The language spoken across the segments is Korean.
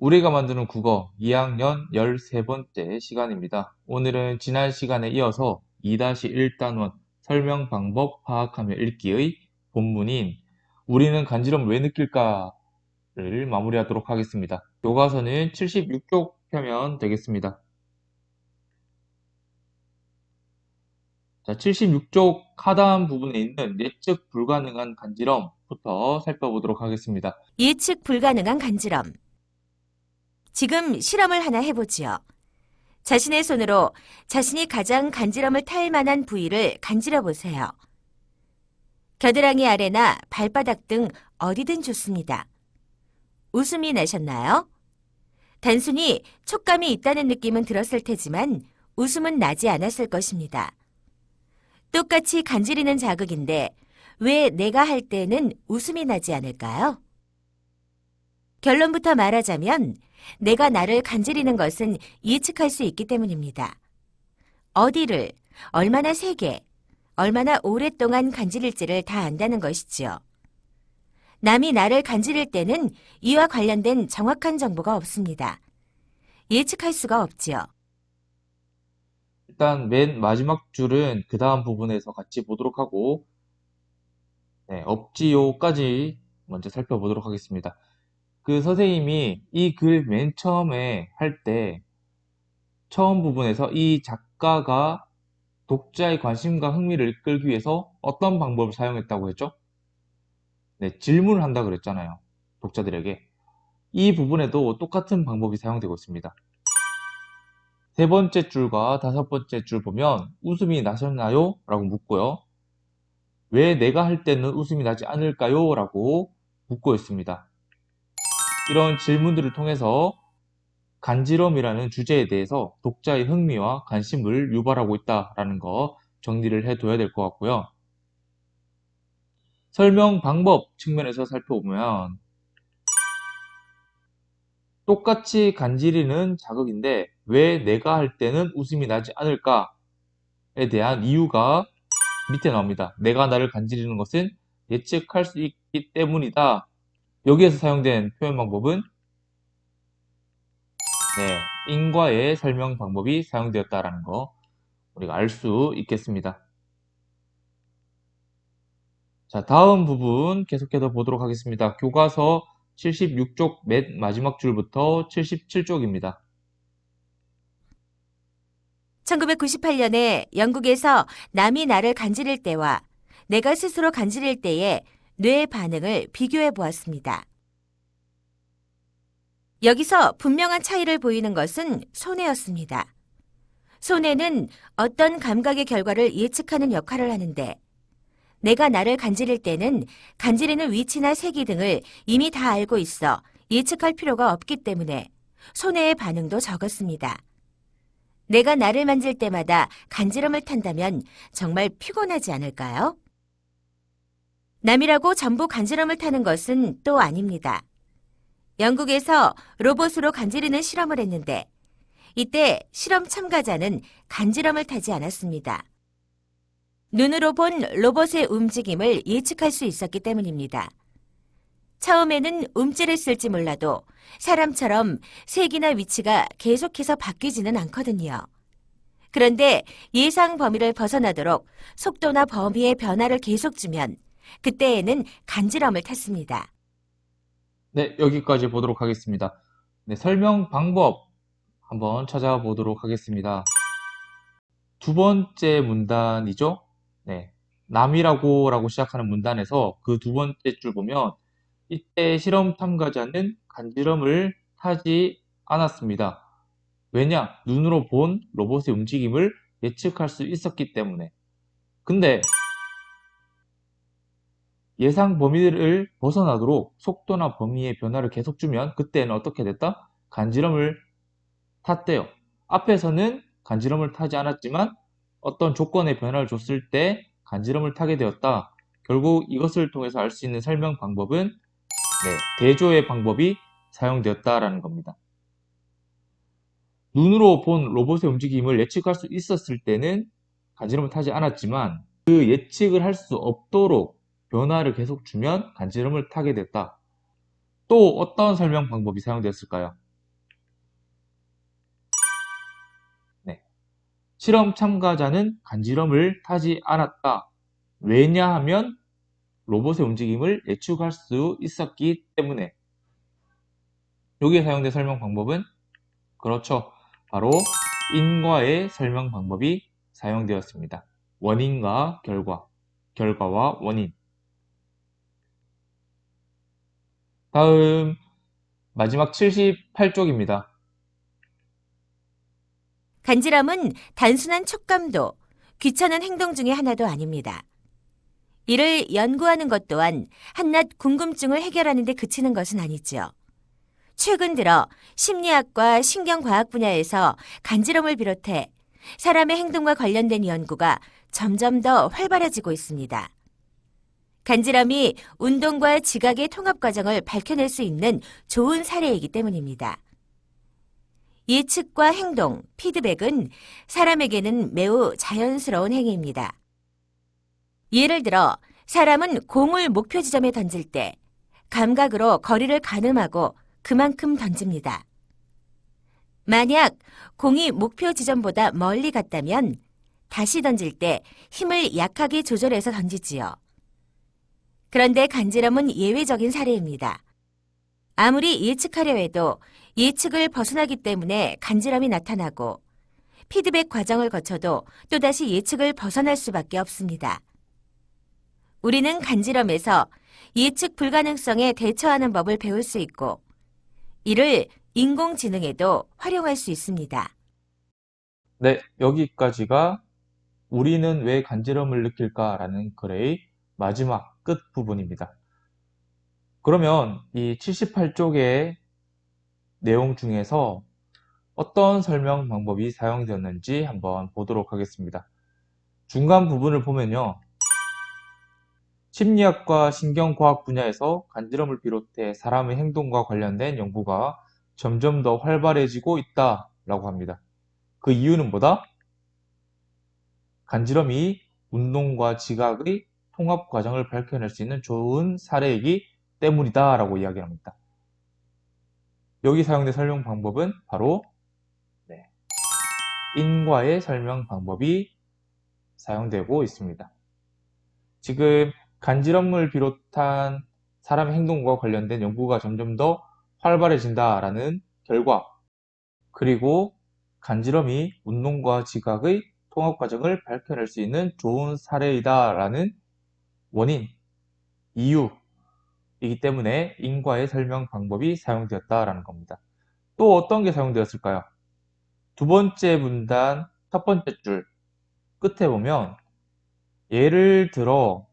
우리가 만드는 국어 2학년 13번째 시간입니다. 오늘은 지난 시간에 이어서 2-1단원 설명 방법 파악하며 읽기의 본문인 우리는 간지럼을 왜 느낄까를 마무리하도록 하겠습니다. 교과서는 76쪽 펴면 되겠습니다. 자, 76쪽 하단 부분에 있는 예측 불가능한 간지럼부터 살펴보도록 하겠습니다. 예측 불가능한 간지럼. 지금 실험을 하나 해보지요. 자신의 손으로 자신이 가장 간지럼을 탈 만한 부위를 간지러 보세요. 겨드랑이 아래나 발바닥 등 어디든 좋습니다. 웃음이 나셨나요? 단순히 촉감이 있다는 느낌은 들었을 테지만 웃음은 나지 않았을 것입니다. 똑같이 간지리는 자극인데 왜 내가 할 때는 웃음이 나지 않을까요? 결론부터 말하자면 내가 나를 간지리는 것은 예측할 수 있기 때문입니다. 어디를, 얼마나 세게, 얼마나 오랫동안 간지릴지를 다 안다는 것이지요. 남이 나를 간지릴 때는 이와 관련된 정확한 정보가 없습니다. 예측할 수가 없지요. 일단 맨 마지막 줄은 그 다음 부분에서 같이 보도록 하고 없지요까지 먼저 살펴보도록 하겠습니다. 그 선생님이 이 글 맨 처음에 할 때 처음 부분에서 이 작가가 독자의 관심과 흥미를 끌기 위해서 어떤 방법을 사용했다고 했죠? 네, 질문을 한다 그랬잖아요. 독자들에게. 이 부분에도 똑같은 방법이 사용되고 있습니다. 세 번째 줄과 다섯 번째 줄 보면 웃음이 나셨나요? 라고 묻고요. 왜 내가 할 때는 웃음이 나지 않을까요? 라고 묻고 있습니다. 이런 질문들을 통해서 간지럼이라는 주제에 대해서 독자의 흥미와 관심을 유발하고 있다라는 거 정리를 해둬야 될 것 같고요. 설명 방법 측면에서 살펴보면 똑같이 간지리는 자극인데 왜 내가 할 때는 웃음이 나지 않을까에 대한 이유가 밑에 나옵니다. 내가 나를 간지리는 것은 예측할 수 있기 때문이다. 여기에서 사용된 표현 방법은 인과의 설명 방법이 사용되었다라는 거 우리가 알 수 있겠습니다. 자, 다음 부분 계속해서 보도록 하겠습니다. 교과서 76쪽 맨 마지막 줄부터 77쪽입니다. 1998년에 영국에서 남이 나를 간지릴 때와 내가 스스로 간지릴 때의 뇌의 반응을 비교해 보았습니다. 여기서 분명한 차이를 보이는 것은 손해였습니다. 손해는 어떤 감각의 결과를 예측하는 역할을 하는데 내가 나를 간지릴 때는 간지리는 위치나 세기 등을 이미 다 알고 있어 예측할 필요가 없기 때문에 손해의 반응도 적었습니다. 내가 나를 만질 때마다 간지럼을 탄다면 정말 피곤하지 않을까요? 남이라고 전부 간지럼을 타는 것은 또 아닙니다. 영국에서 로봇으로 간지리는 실험을 했는데 이때 실험 참가자는 간지럼을 타지 않았습니다. 눈으로 본 로봇의 움직임을 예측할 수 있었기 때문입니다. 처음에는 움찔을 쓸지 몰라도 사람처럼 색이나 위치가 계속해서 바뀌지는 않거든요. 그런데 예상 범위를 벗어나도록 속도나 범위의 변화를 계속 주면 그때에는 간지럼을 탔습니다. 네, 여기까지 보도록 하겠습니다. 네, 설명 방법 한번 찾아보도록 하겠습니다. 두 번째 문단이죠. 네, 남이라고 시작하는 문단에서 그 두 번째 줄 보면 이때 실험 참가자는 간지럼을 타지 않았습니다. 왜냐? 눈으로 본 로봇의 움직임을 예측할 수 있었기 때문에. 근데 예상 범위를 벗어나도록 속도나 범위의 변화를 계속 주면 그때는 어떻게 됐다? 간지럼을 탔대요. 앞에서는 간지럼을 타지 않았지만 어떤 조건의 변화를 줬을 때 간지럼을 타게 되었다. 결국 이것을 통해서 알 수 있는 설명 방법은 대조의 방법이 사용되었다라는 겁니다. 눈으로 본 로봇의 움직임을 예측할 수 있었을 때는 간지럼을 타지 않았지만 그 예측을 할 수 없도록 변화를 계속 주면 간지럼을 타게 됐다. 또 어떤 설명 방법이 사용되었을까요? 실험 참가자는 간지럼을 타지 않았다. 왜냐하면 로봇의 움직임을 예측할 수 있었기 때문에. 여기에 사용된 설명 방법은 그렇죠. 바로 인과의 설명 방법이 사용되었습니다. 원인과 결과, 결과와 원인. 다음 마지막 78쪽입니다. 간지럼은 단순한 촉감도 귀찮은 행동 중에 하나도 아닙니다. 이를 연구하는 것 또한 한낱 궁금증을 해결하는 데 그치는 것은 아니죠. 최근 들어 심리학과 신경과학 분야에서 간지럼을 비롯해 사람의 행동과 관련된 연구가 점점 더 활발해지고 있습니다. 간지럼이 운동과 지각의 통합 과정을 밝혀낼 수 있는 좋은 사례이기 때문입니다. 예측과 행동, 피드백은 사람에게는 매우 자연스러운 행위입니다. 예를 들어 사람은 공을 목표 지점에 던질 때 감각으로 거리를 가늠하고 그만큼 던집니다. 만약 공이 목표 지점보다 멀리 갔다면 다시 던질 때 힘을 약하게 조절해서 던지지요. 그런데 간지럼은 예외적인 사례입니다. 아무리 예측하려 해도 예측을 벗어나기 때문에 간지럼이 나타나고 피드백 과정을 거쳐도 또다시 예측을 벗어날 수밖에 없습니다. 우리는 간지럼에서 예측 불가능성에 대처하는 법을 배울 수 있고 이를 인공지능에도 활용할 수 있습니다. 네, 여기까지가 우리는 왜 간지럼을 느낄까라는 글의 마지막 끝 부분입니다. 그러면 이 78쪽의 내용 중에서 어떤 설명 방법이 사용되었는지 한번 보도록 하겠습니다. 중간 부분을 보면요. 심리학과 신경과학 분야에서 간지럼을 비롯해 사람의 행동과 관련된 연구가 점점 더 활발해지고 있다라고 합니다. 그 이유는 뭐다? 간지럼이 운동과 지각의 통합 과정을 밝혀낼 수 있는 좋은 사례이기 때문이다 라고 이야기합니다. 여기 사용된 설명 방법은 바로 인과의 설명 방법이 사용되고 있습니다. 지금 간지럼을 비롯한 사람의 행동과 관련된 연구가 점점 더 활발해진다라는 결과, 그리고 간지럼이 운동과 지각의 통합 과정을 밝혀낼 수 있는 좋은 사례이다라는 원인, 이유이기 때문에 인과의 설명 방법이 사용되었다라는 겁니다. 또 어떤 게 사용되었을까요? 두 번째 문단 첫 번째 줄 끝에 보면 예를 들어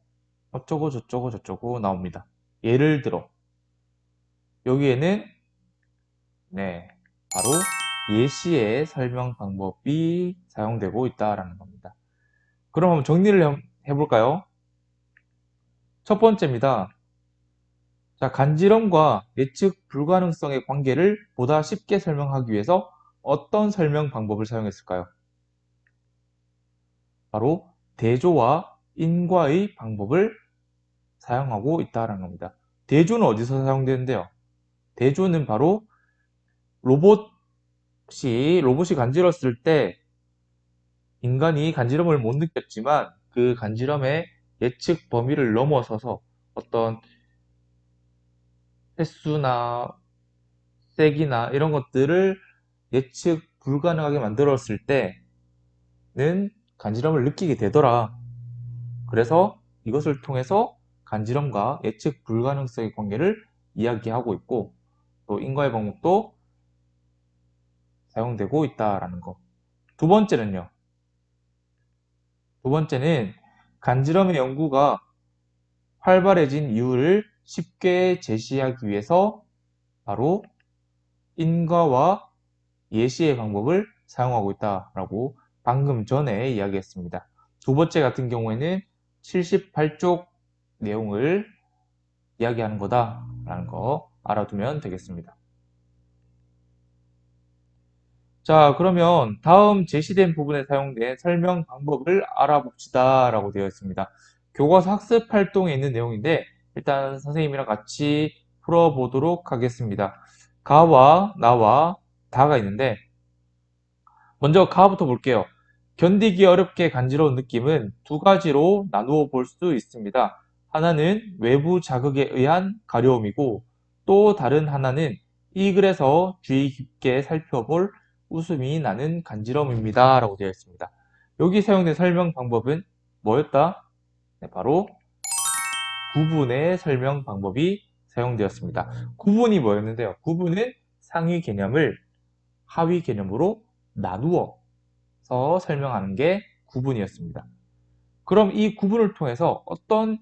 어쩌고 저쩌고 저쩌고 나옵니다. 예를 들어 여기에는 바로 예시의 설명 방법이 사용되고 있다라는 겁니다. 그럼 한번 정리를 해볼까요? 첫 번째입니다. 자, 간지럼과 예측 불가능성의 관계를 보다 쉽게 설명하기 위해서 어떤 설명 방법을 사용했을까요? 바로 대조와 인과의 방법을 사용하고 있다는 겁니다. 대조는 어디서 사용되는데요? 대조는 바로 로봇이 간지렀을 때 인간이 간지럼을 못 느꼈지만 그 간지럼의 예측 범위를 넘어서서 어떤 횟수나 세기나 이런 것들을 예측 불가능하게 만들었을 때는 간지럼을 느끼게 되더라. 그래서 이것을 통해서 간지럼과 예측 불가능성의 관계를 이야기하고 있고 또 인과의 방법도 사용되고 있다라는 거. 두 번째는요. 두 번째는 간지럼의 연구가 활발해진 이유를 쉽게 제시하기 위해서 바로 인과와 예시의 방법을 사용하고 있다라고 방금 전에 이야기했습니다. 두 번째 같은 경우에는 78쪽 내용을 이야기하는 거다라는 거 알아두면 되겠습니다. 자, 그러면 다음 제시된 부분에 사용된 설명 방법을 알아봅시다 라고 되어 있습니다. 교과서 학습 활동에 있는 내용인데 일단 선생님이랑 같이 풀어보도록 하겠습니다. 가와 나와 다가 있는데 먼저 가부터 볼게요. 견디기 어렵게 간지러운 느낌은 두 가지로 나누어 볼 수 있습니다. 하나는 외부 자극에 의한 가려움이고 또 다른 하나는 이 글에서 주의 깊게 살펴볼 웃음이 나는 간지럼입니다. 라고 되어 있습니다. 여기 사용된 설명 방법은 뭐였다? 네, 바로 구분의 설명 방법이 사용되었습니다. 구분이 뭐였는데요? 구분은 상위 개념을 하위 개념으로 나누어서 설명하는 게 구분이었습니다. 그럼 이 구분을 통해서 어떤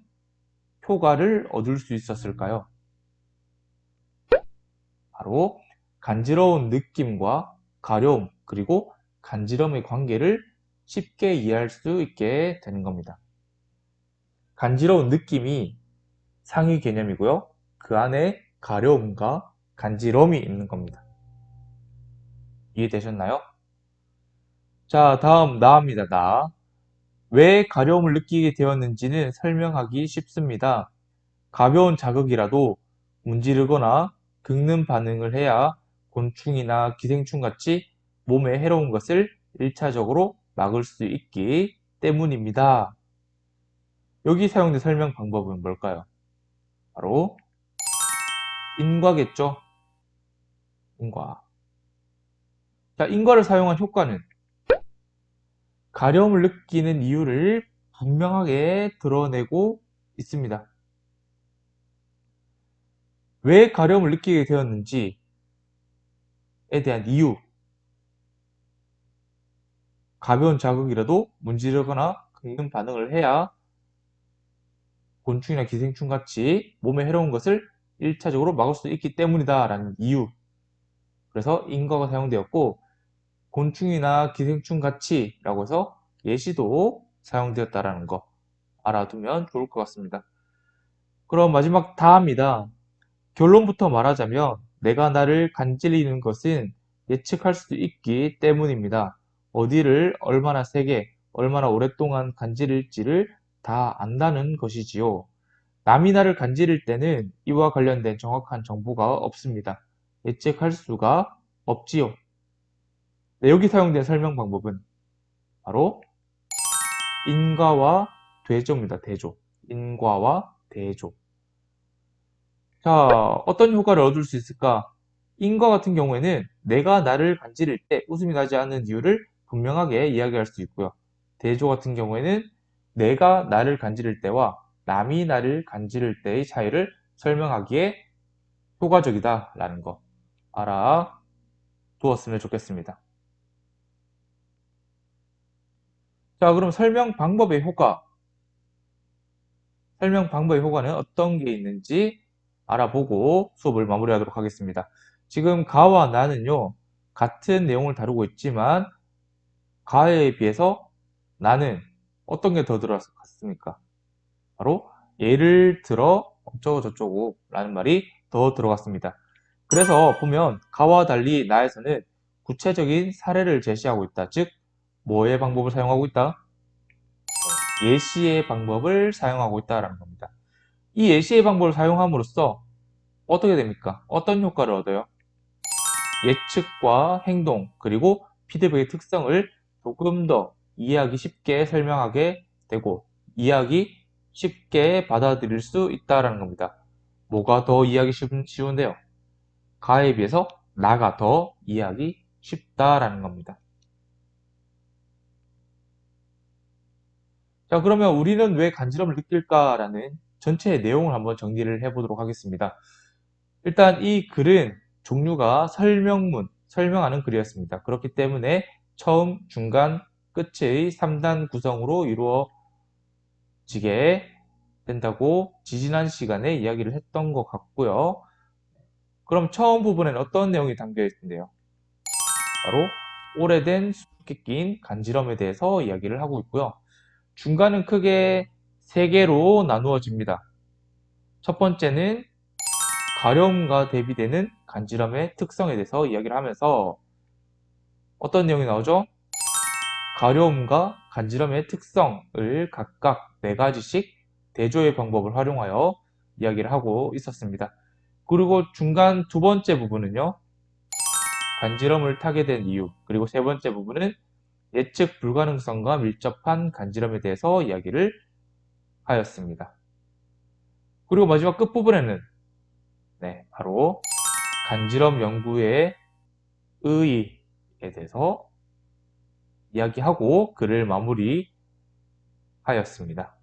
효과를 얻을 수 있었을까요? 바로 간지러운 느낌과 가려움 그리고 간지럼의 관계를 쉽게 이해할 수 있게 되는 겁니다. 간지러운 느낌이 상위 개념이고요. 그 안에 가려움과 간지럼이 있는 겁니다. 이해되셨나요? 자, 다음 나입니다. 나. 왜 가려움을 느끼게 되었는지는 설명하기 쉽습니다. 가벼운 자극이라도 문지르거나 긁는 반응을 해야 곤충이나 기생충 같이 몸에 해로운 것을 1차적으로 막을 수 있기 때문입니다. 여기 사용된 설명 방법은 뭘까요? 바로 인과겠죠? 인과. 자, 인과를 사용한 효과는 가려움을 느끼는 이유를 분명하게 드러내고 있습니다. 왜 가려움을 느끼게 되었는지에 대한 이유, 가벼운 자극이라도 문지르거나 긁는 반응을 해야 곤충이나 기생충 같이 몸에 해로운 것을 1차적으로 막을 수 있기 때문이다 라는 이유. 그래서 인과가 사용되었고 곤충이나 기생충 같이 라고 해서 예시도 사용되었다라는 거 알아두면 좋을 것 같습니다. 그럼 마지막 다입니다. 결론부터 말하자면 내가 나를 간질리는 것은 예측할 수 있기 때문입니다. 어디를 얼마나 세게, 얼마나 오랫동안 간지릴지를 다 안다는 것이지요. 남이 나를 간지릴 때는 이와 관련된 정확한 정보가 없습니다. 예측할 수가 없지요. 네, 여기 사용된 설명 방법은 바로 인과와 대조입니다. 대조. 인과와 대조. 자, 어떤 효과를 얻을 수 있을까? 인과 같은 경우에는 내가 나를 간지릴 때 웃음이 나지 않는 이유를 분명하게 이야기할 수 있고요. 대조 같은 경우에는 내가 나를 간지릴 때와 남이 나를 간지릴 때의 차이를 설명하기에 효과적이다라는 거 알아두었으면 좋겠습니다. 자, 그럼 설명 방법의 효과. 설명 방법의 효과는 어떤 게 있는지 알아보고 수업을 마무리하도록 하겠습니다. 지금 가와 나는요, 같은 내용을 다루고 있지만 가에 비해서 나는 어떤 게 더 들어갔습니까? 바로 예를 들어 어쩌고 저쩌고 라는 말이 더 들어갔습니다. 그래서 보면 가와 달리 나에서는 구체적인 사례를 제시하고 있다. 즉, 뭐의 방법을 사용하고 있다? 예시의 방법을 사용하고 있다는 겁니다. 이 예시의 방법을 사용함으로써 어떻게 됩니까? 어떤 효과를 얻어요? 예측과 행동, 그리고 피드백의 특성을 조금 더 이해하기 쉽게 설명하게 되고, 이해하기 쉽게 받아들일 수 있다는 겁니다. 뭐가 더 이해하기 쉬운데요? 가에 비해서 나가 더 이해하기 쉽다라는 겁니다. 자, 그러면 우리는 왜 간지럼을 느낄까라는 전체의 내용을 한번 정리를 해보도록 하겠습니다. 일단 이 글은 종류가 설명문, 설명하는 글이었습니다. 그렇기 때문에 처음, 중간, 끝의 3단 구성으로 이루어지게 된다고 지지난 시간에 이야기를 했던 것 같고요. 그럼 처음 부분에는 어떤 내용이 담겨 있는데요? 바로 오래된 수수께 낀 간지럼에 대해서 이야기를 하고 있고요. 중간은 크게 3개로 나누어집니다. 첫 번째는 가려움과 대비되는 간지럼의 특성에 대해서 이야기를 하면서 어떤 내용이 나오죠? 가려움과 간지럼의 특성을 각각 4가지씩 대조의 방법을 활용하여 이야기를 하고 있었습니다. 그리고 중간 두 번째 부분은요, 간지럼을 타게 된 이유, 그리고 세 번째 부분은 예측 불가능성과 밀접한 간지럼에 대해서 이야기를 하였습니다. 그리고 마지막 끝부분에는 바로 간지럼 연구의 의의에 대해서 이야기하고 글을 마무리하였습니다.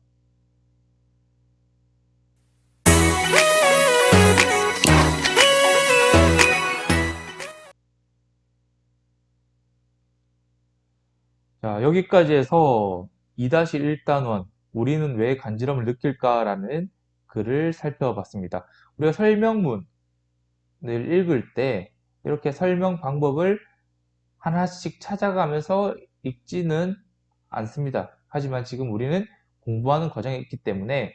자, 여기까지 해서 2-1단원 우리는 왜 간지럼을 느낄까라는 글을 살펴봤습니다. 우리가 설명문을 읽을 때 이렇게 설명 방법을 하나씩 찾아가면서 읽지는 않습니다. 하지만 지금 우리는 공부하는 과정에 있기 때문에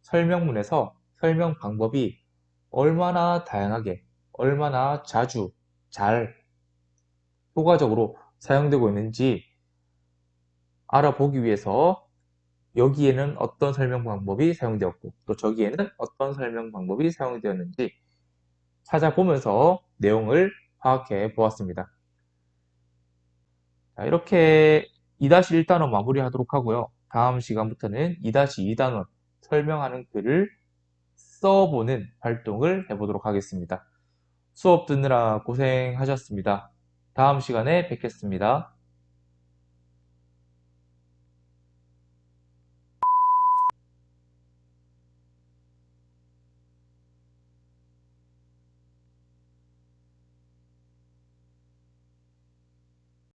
설명문에서 설명 방법이 얼마나 다양하게, 얼마나 자주, 잘, 효과적으로 사용되고 있는지 알아보기 위해서 여기에는 어떤 설명 방법이 사용되었고 또 저기에는 어떤 설명 방법이 사용되었는지 찾아보면서 내용을 파악해 보았습니다. 자, 이렇게 2-1단원 마무리하도록 하고요. 다음 시간부터는 2-2단원 설명하는 글을 써보는 활동을 해보도록 하겠습니다. 수업 듣느라 고생하셨습니다. 다음 시간에 뵙겠습니다.